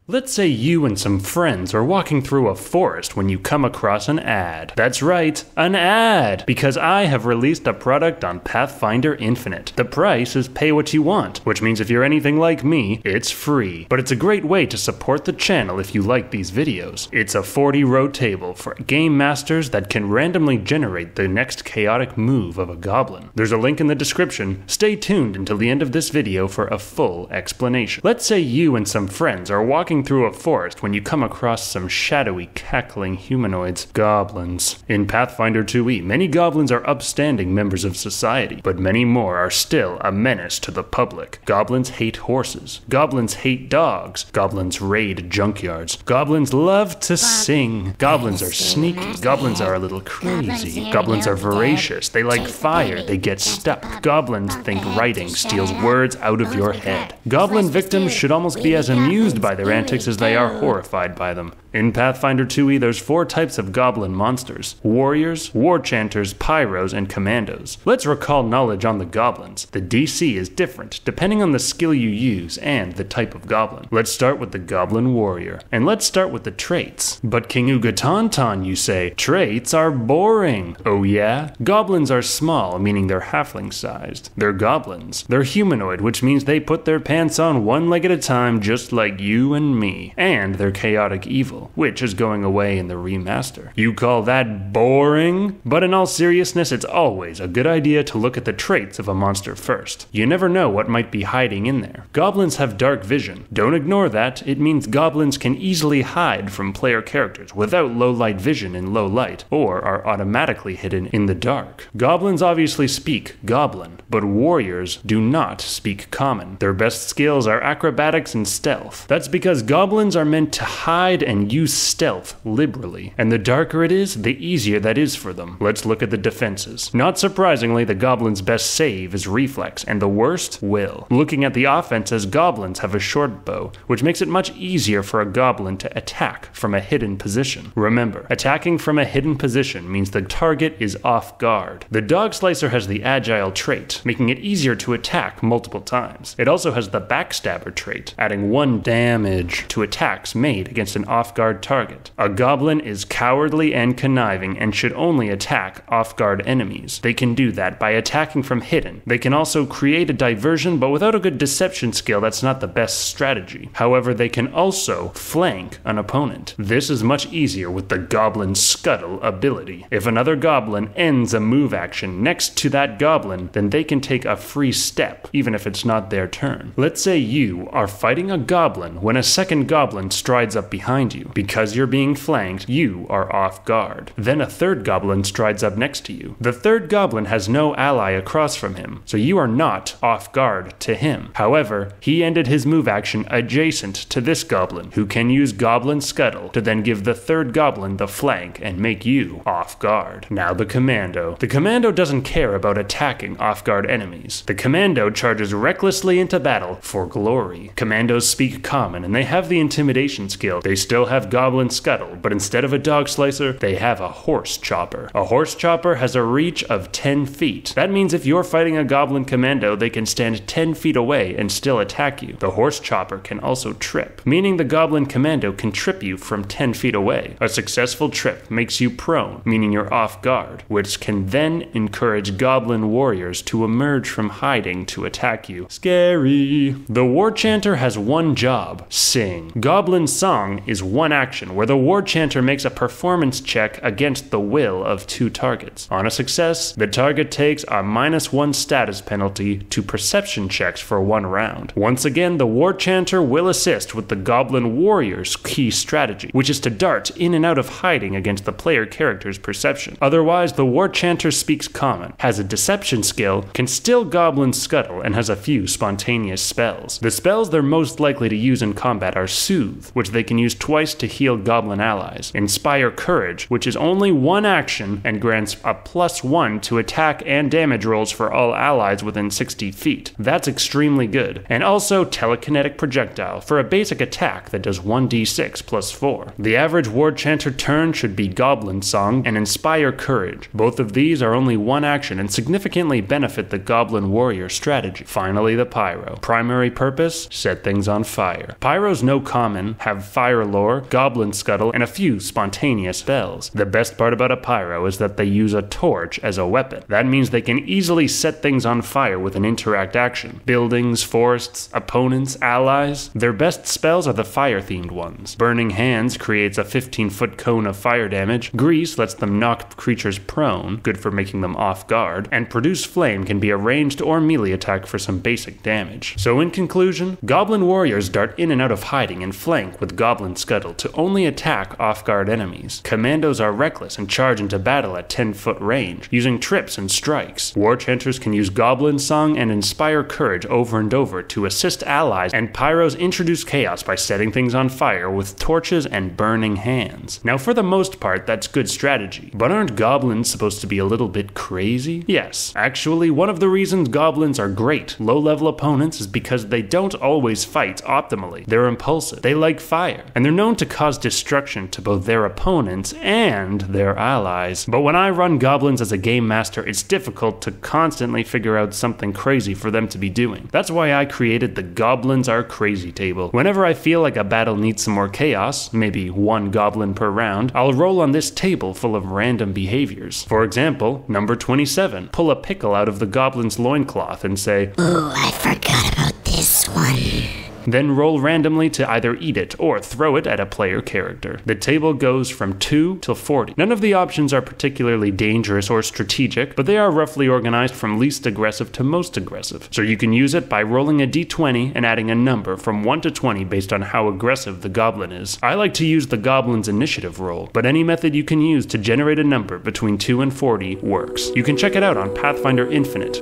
Let's say you and some friends are walking through a forest when you come across an ad. That's right, an ad! Because I have released a product on Pathfinder Infinite. The price is pay what you want, which means if you're anything like me, it's free. But it's a great way to support the channel if you like these videos. It's a 40-row table for game masters that can randomly generate the next chaotic move of a goblin. There's a link in the description. Stay tuned until the end of this video for a full explanation. Let's say you and some friends are walking through a forest when you come across some shadowy, cackling humanoids, goblins. In Pathfinder 2e, many goblins are upstanding members of society, but many more are still a menace to the public. Goblins hate horses. Goblins hate dogs. Goblins raid junkyards. Goblins love to sing. Goblins are sneaky. Goblins are a little crazy. Goblins are voracious. They like fire. They get stuck. Goblins think writing steals words out of your head. Goblin victims should almost be as amused by their antics as they are horrified by them. In Pathfinder 2e, there's 4 types of goblin monsters: warriors, war chanters, pyros, and commandos. Let's recall knowledge on the goblins. The DC is different depending on the skill you use and the type of goblin. Let's start with the goblin warrior, and let's start with the traits. But King Ugatonton, you say, traits are boring. Oh yeah? Goblins are small, meaning they're halfling-sized. They're goblins. They're humanoid, which means they put their pants on one leg at a time, just like you and me. And they're chaotic evil, which is going away in the remaster. You call that boring? But in all seriousness, it's always a good idea to look at the traits of a monster first. You never know what might be hiding in there. Goblins have dark vision. Don't ignore that. It means goblins can easily hide from player characters without low light vision in low light, or are automatically hidden in the dark. Goblins obviously speak Goblin, but warriors do not speak Common. Their best skills are acrobatics and stealth. That's because goblins are meant to hide and use stealth liberally, and the darker it is, the easier that is for them. Let's look at the defenses. Not surprisingly, the goblin's best save is reflex, and the worst, will. Looking at the offenses, goblins have a short bow, which makes it much easier for a goblin to attack from a hidden position. Remember, attacking from a hidden position means the target is off guard. The dog slicer has the agile trait, making it easier to attack multiple times. It also has the backstabber trait, adding 1 damage to attacks made against an off-guard target. A goblin is cowardly and conniving and should only attack off-guard enemies. They can do that by attacking from hidden. They can also create a diversion, but without a good deception skill, that's not the best strategy. However, they can also flank an opponent. This is much easier with the Goblin Scuttle ability. If another goblin ends a move action next to that goblin, then they can take a free step, even if it's not their turn. Let's say you are fighting a goblin when a second goblin strides up behind you. Because you're being flanked, you are off guard. Then a third goblin strides up next to you. The third goblin has no ally across from him, so you are not off guard to him. However, he ended his move action adjacent to this goblin, who can use Goblin Scuttle to then give the third goblin the flank and make you off guard. Now the Commando. The Commando doesn't care about attacking off-guard enemies. The Commando charges recklessly into battle for glory. Commandos speak Common, and they have the intimidation skill. They still have Goblin Scuttle, but instead of a dog slicer, they have a horse chopper. A horse chopper has a reach of 10 feet. That means if you're fighting a Goblin Commando, they can stand 10 feet away and still attack you. The horse chopper can also trip, meaning the Goblin Commando can trip you from 10 feet away. A successful trip makes you prone, meaning you're off guard, which can then encourage Goblin warriors to emerge from hiding to attack you. Scary. The war chanter has one job: sing. Goblin Song is one action where the war chanter makes a performance check against the will of 2 targets. On a success, the target takes a -1 status penalty to perception checks for 1 round. Once again, the war chanter will assist with the Goblin warrior's key strategy, which is to dart in and out of hiding against the player character's perception. Otherwise, the war chanter speaks Common, has a deception skill, can still Goblin Scuttle, and has a few spontaneous spells. The spells they're most likely to use in combat are Soothe, which they can use twice price to heal goblin allies. Inspire Courage, which is only one action and grants a +1 to attack and damage rolls for all allies within 60 feet. That's extremely good. And also Telekinetic Projectile for a basic attack that does 1d6 +4. The average Ward Chanter turn should be Goblin Song and Inspire Courage. Both of these are only one action and significantly benefit the Goblin Warrior strategy. Finally, the Pyro. Primary purpose? Set things on fire. Pyros no common, have fire lore, goblin scuttle, and a few spontaneous spells. The best part about a Pyro is that they use a torch as a weapon. That means they can easily set things on fire with an interact action. Buildings, forests, opponents, allies. Their best spells are the fire-themed ones. Burning Hands creates a 15-foot cone of fire damage. Grease lets them knock creatures prone, good for making them off guard. And Produce Flame can be a ranged or melee attack for some basic damage. So in conclusion, Goblin Warriors dart in and out of hiding and flank with Goblin Scuttle to only attack off-guard enemies. Commandos are reckless and charge into battle at 10-foot range, using trips and strikes. War Chanters can use Goblin Song and Inspire Courage over and over to assist allies, and Pyros introduce chaos by setting things on fire with torches and burning hands. Now for the most part, that's good strategy, but aren't goblins supposed to be a little bit crazy? Yes, actually one of the reasons goblins are great low-level opponents is because they don't always fight optimally. They're impulsive, they like fire, and they're known to cause destruction to both their opponents and their allies. But when I run goblins as a game master, it's difficult to constantly figure out something crazy for them to be doing. That's why I created the Goblins Are Crazy table. Whenever I feel like a battle needs some more chaos, maybe one goblin per round, I'll roll on this table full of random behaviors. For example, number 27, pull a pickle out of the goblin's loincloth and say, "Ooh, I forgot about this one." Then roll randomly to either eat it or throw it at a player character. The table goes from 2 till 40. None of the options are particularly dangerous or strategic, but they are roughly organized from least aggressive to most aggressive. So you can use it by rolling a d20 and adding a number from 1 to 20 based on how aggressive the goblin is. I like to use the goblin's initiative roll, but any method you can use to generate a number between 2 and 40 works. You can check it out on Pathfinder Infinite.